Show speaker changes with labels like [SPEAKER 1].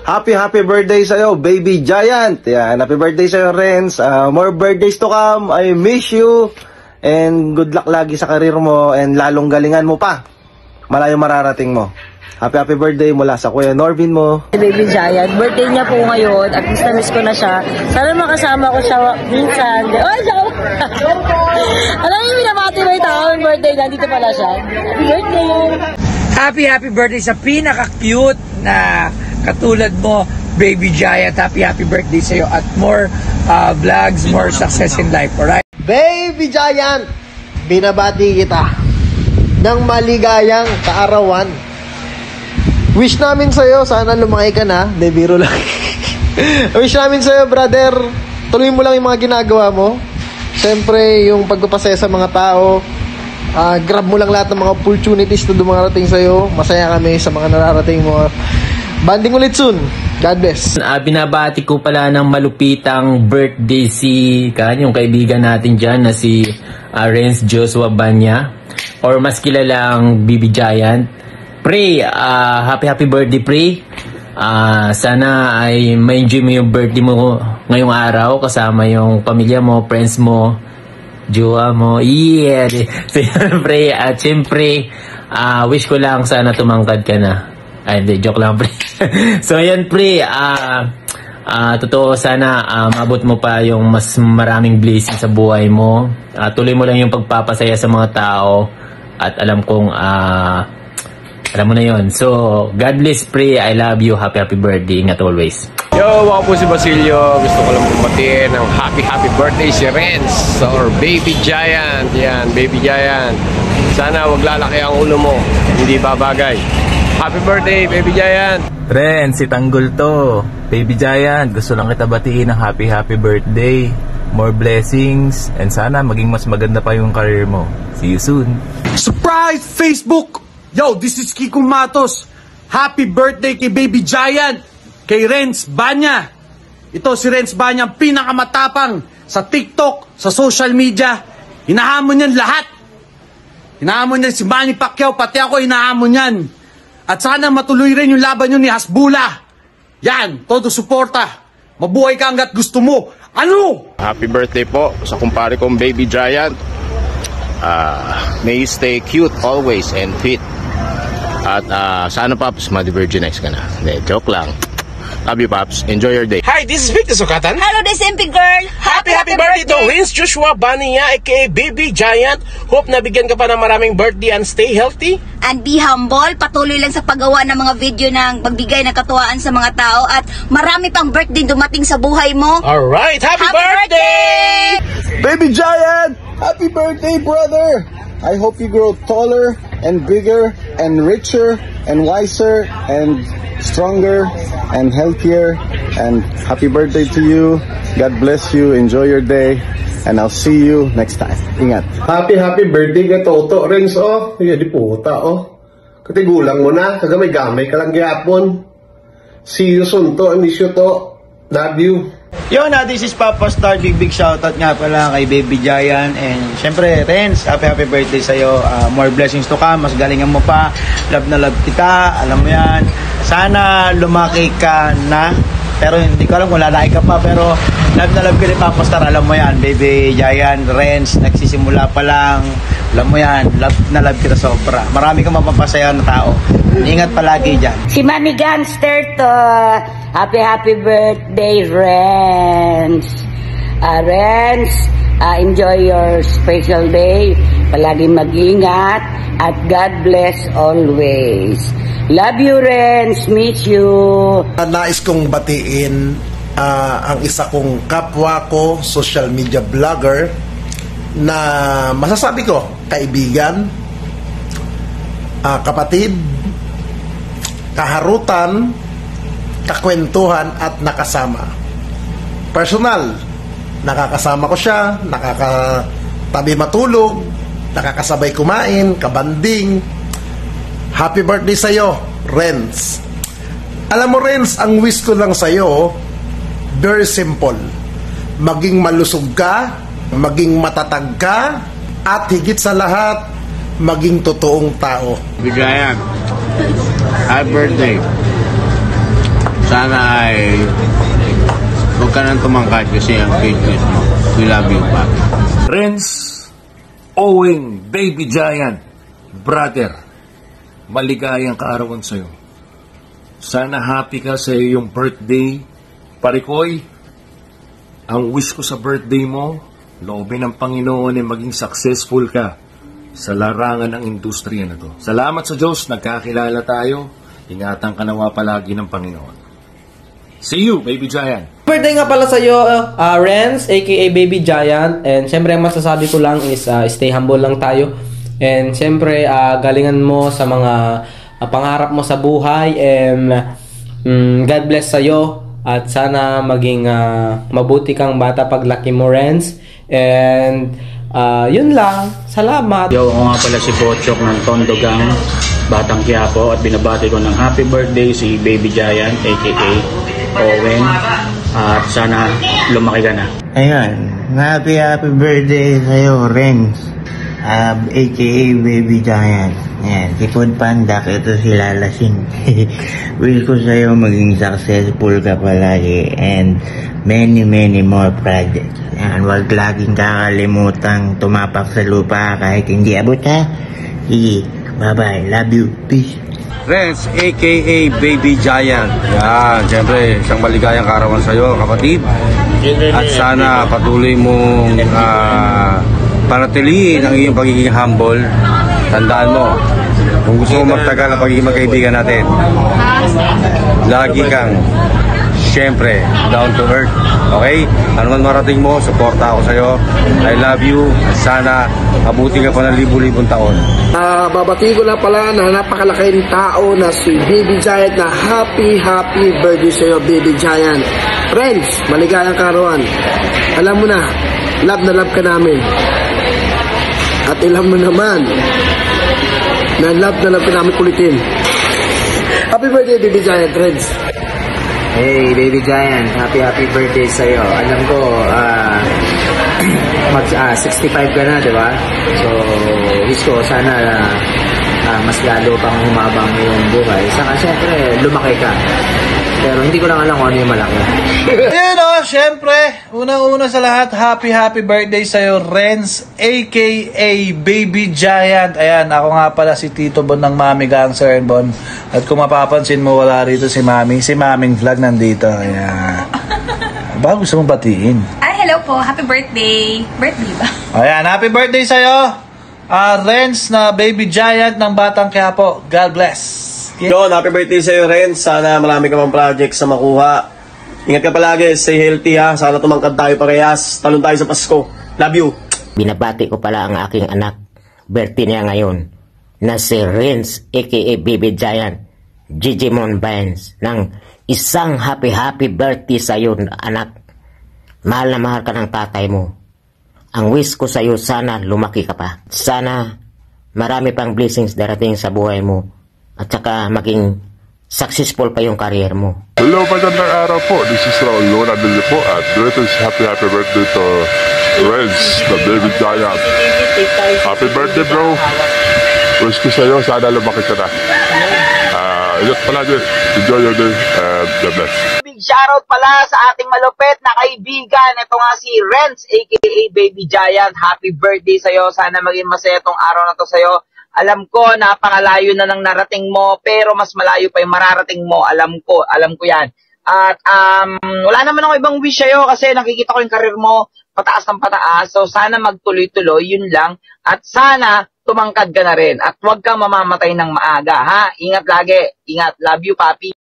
[SPEAKER 1] Happy birthday sa'yo, baby giant. Yan, happy birthday sa'yo, Renz. More birthdays to come. I miss you. And good luck lagi sa karir mo. And lalong galingan mo pa. Malayo mararating mo. Happy birthday mula sa Kuya Norvin mo.
[SPEAKER 2] Baby giant, birthday niya po ngayon. At least na-miss ko na siya. Sana makasama ko siya minsan. Oh, siya! Alam niyo, binabati mo yung tao. Birthday, nandito pala siya. Happy birthday!
[SPEAKER 3] Happy birthday sa pinaka-cute na katulad mo, Baby Giant. Happy birthday sa'yo at more vlogs, more success in life, alright?
[SPEAKER 4] Baby Giant, binabati kita ng maligayang kaarawan. Wish namin sa'yo, sana lumaki ka na. De, biro lang. Wish namin sa'yo, brother, tuloy mo lang yung mga ginagawa mo. Siyempre, yung pagpapasaya sa mga tao, grab mo lang lahat ng mga opportunities na dumarating sa'yo. Masaya kami sa mga nararating mo. Banding ulit soon. God bless.
[SPEAKER 5] Binabati ko pala ng malupitang birthday yung kaibigan natin dyan na si Renz Joshua Banya, or mas kilalang Baby Giant. Pre, happy birthday, pre. Sana ay ma-enjoy mo yung birthday mo ngayong araw kasama yung pamilya mo, friends mo, jowa mo. Yeah. Siyempre, at siyempre, wish ko lang sana tumangkad ka na. Ay, hindi, joke lang, pre. So, yan, pre. Totoo, sana maabot mo pa yung mas maraming blessing sa buhay mo. Tuloy mo lang yung pagpapasaya sa mga tao. At alam kong, alam mo na yon. So, God bless, pre. I love you. Happy birthday. Ingat always.
[SPEAKER 6] Yo, ako po si Basilio. Gusto ko lang bumatiin ng happy birthday si Renz or Baby Giant. Yan, Baby Giant. Sana wag lalaki ang ulo mo. Hindi babagay. Happy birthday, Baby Giant!
[SPEAKER 7] Renz, si Tanggol to. Baby Giant, gusto lang kita batiin ng happy birthday. More blessings, and sana maging mas maganda pa yung career mo. See you soon!
[SPEAKER 8] Surprise, Facebook! Yo, this is Kiko Matos. Happy birthday kay Baby Giant, kay Renz Banya. Ito si Renz Banya, pinakamatapang sa TikTok, sa social media. Hinahamon niyan lahat. Hinahamon niyan si Manny Pacquiao, pati ako hinahamon niyan. At sana matuloy rin yung laban nyo ni Hasbula. Yan, todo suporta. Mabuhay ka hanggat gusto mo. Ano?
[SPEAKER 6] Happy birthday po sa kumpare kong Baby Giant. May you stay cute always and fit. At sana Paps, ma-virginize ka na. Hindi, joke lang. Love you, Paps. Enjoy your day.
[SPEAKER 9] Hi, this is Victor Sukatan.
[SPEAKER 2] Hello, this is MP Girl.
[SPEAKER 9] Happy birthday to Renz Joshua Bania, aka Baby Giant. Hope nabigyan ka pa ng maraming birthday and stay healthy.
[SPEAKER 10] And be humble. Patuloy lang sa paggawa ng mga video ng pagbigay ng katuwaan sa mga tao. At marami pang birthday dumating sa buhay mo.
[SPEAKER 9] Alright, happy birthday!
[SPEAKER 1] Baby Giant, happy birthday, brother. I hope you grow taller and bigger and richer and wiser and stronger and healthier. And happy birthday to you. God bless you. Enjoy your day. And I'll see you next time. Ingat.
[SPEAKER 11] Happy birthday ka Toto, Renz, oh. Iya di puta, oh. Katigulang mo na. Kagamay gamay ka lang gyapon. See you soon to. I miss you to. Love you.
[SPEAKER 4] Yo, this is Papa Star. Big shoutout nga pala kay Baby Giant. And syempre, Renz, happy birthday sa'yo. More blessings to come. Mas galingan mo pa. Love na love kita. Alam mo yan. Sana lumaki ka na. Pero hindi ko alam kung lalaki ka pa. Pero love na love ka ni Papa Star. Alam mo yan, Baby Giant, Renz, nagsisimula pa lang. Alam mo yan, love na love kita sobra. Marami kang mapapasaya na tao. Ingat palagi dyan.
[SPEAKER 2] Si Mami Gangster to. Happy birthday, Renz. Renz, enjoy your special day. Palagi mag-ingat. At God bless always. Love you, Renz. Miss you.
[SPEAKER 12] Nais kong batiin ang isa kong kapwa ko, social media vlogger, na masasabi ko, kaibigan, kapatid, kaharutan, kakwentuhan at nakasama. Personal, nakakasama ko siya, nakakatabi matulog, nakakasabay kumain, kabanding. Happy birthday sa'yo, Renz. Alam mo, Renz, ang wish ko lang sa'yo, very simple. Maging malusog ka, maging matatag ka, at higit sa lahat, maging totoong tao.
[SPEAKER 6] Bigayan, happy birthday.
[SPEAKER 13] Sana ay huwag ka nang tumangkad kasi ang fitness mo. We love you, Papi.
[SPEAKER 14] Renz, Owen, Baby Giant, brother, maligayang kaarawan sa'yo. Sana happy ka sa iyong birthday. Parikoy, ang wish ko sa birthday mo, loobin ng Panginoon ay maging successful ka sa larangan ng industriya na to. Salamat sa Diyos, nagkakilala tayo. Ingatan ka nawa palagi ng Panginoon. See you, Baby Giant.
[SPEAKER 15] Birthday nga pala sa'yo, Renz, aka Baby Giant. And syempre, ang masasabi ko lang is stay humble lang tayo. And syempre, galingan mo sa mga pangarap mo sa buhay. And God bless sa'yo. At sana maging mabuti kang bata paglaki mo, Renz. And yun lang. Salamat.
[SPEAKER 4] Yo, ako nga pala si Pochok ng Tondo Gang, Batang Quiapo. At binabati ko ng happy birthday si Baby Giant, aka Owen. At sana lumaki ka na.
[SPEAKER 16] Ayun, happy birthday sa'yo, Renz, aka Baby Giant. Ayan, si Food Panda, ito si Lalasing. Wish ko sa'yo maging successful ka palagi and many more projects. Ayan, huwag laging kakalimutang tumapak sa lupa kahit hindi abot, ha? Sige, bye-bye, love you, peace.
[SPEAKER 17] Renz, aka Baby Giant. Yan, siyempre, isang maligayang kaarawan sa'yo, kapatid. At sana patuloy mong panatiliin ang iyong pagiging humble. Tandaan mo, kung gusto mo magtagal ang pagiging magkaibigan natin, lagi kang, siyempre, down to earth. Okay? Ano man marating mo, suporta ako sa'yo. I love you. At sana, mabuti ka pa ng libu-libong taon.
[SPEAKER 18] Babati ko na pala na napakalaking tao na si Baby Giant na happy birthday sa'yo, Baby Giant. Friends, maligayang kaarawan. Alam mo na love ka namin. At alam mo naman na love ka namin kulitin. Happy birthday, Baby Giant, friends.
[SPEAKER 19] Hey, Baby Giant, happy birthday sa'yo. Alam ko, 65 ka na, di ba? So, wish ko sana mas lalo pang humabang yung buhay. Saka, syempre, lumaki ka. Pero hindi ko lang alam kung ano yung malaki.
[SPEAKER 12] Ayun o, syempre, unang-una sa lahat, happy birthday sa'yo, Renz, aka Baby Giant. Ayan, ako nga pala si Tito Bon ng Mami Gang, Sir Bon. At kung mapapansin mo, wala rito si Mami. Si Maming Vlog nandito. Ayan. Baka gusto mong batiin?
[SPEAKER 10] Ay, hello po. Happy birthday. Birthday ba?
[SPEAKER 12] Ayan, happy birthday sa'yo, Renz na Baby Giant ng Batang Quiapo. God bless.
[SPEAKER 20] Yon, happy birthday sa'yo, Renz. Sana marami ka pang projects na makuha. Ingat ka palagi, stay healthy ha. Sana tumangkad tayo parehas. Talon tayo sa Pasko. Love you.
[SPEAKER 21] Binabati ko pala ang aking anak. Birthday niya ngayon. Na si Renz, aka Baby Giant, Gigimon Vines. Ng isang happy birthday sa'yo, anak. Mahal na mahal ka ng tatay mo. Ang wish ko sa'yo, sana lumaki ka pa. Sana marami pang blessings darating sa buhay mo. At saka maging successful pa yung career mo.
[SPEAKER 22] Hello, magandang araw po. This is Raul Luna Billy po. At greatest happy birthday to Renz, the Baby Giant. Happy birthday, bro. Wish ko sa'yo, sana lumaki ka na. Ingat palagi. Enjoy your day and God bless.
[SPEAKER 23] Big shoutout pala sa ating malupit na kaibigan. Ito nga si Renz, aka Baby Giant. Happy birthday sa'yo. Sana maging masaya tong araw na to sa'yo. Alam ko, napakalayo na ng narating mo, pero mas malayo pa yung mararating mo. Alam ko yan. At wala naman ako ibang wish sa'yo kasi nakikita ko yung karir mo pataas ng pataas. So sana magtuloy-tuloy, yun lang. At sana tumangkad ka na rin. At huwag kang mamamatay ng maaga, ha? Ingat lagi. Ingat. Love you, papi.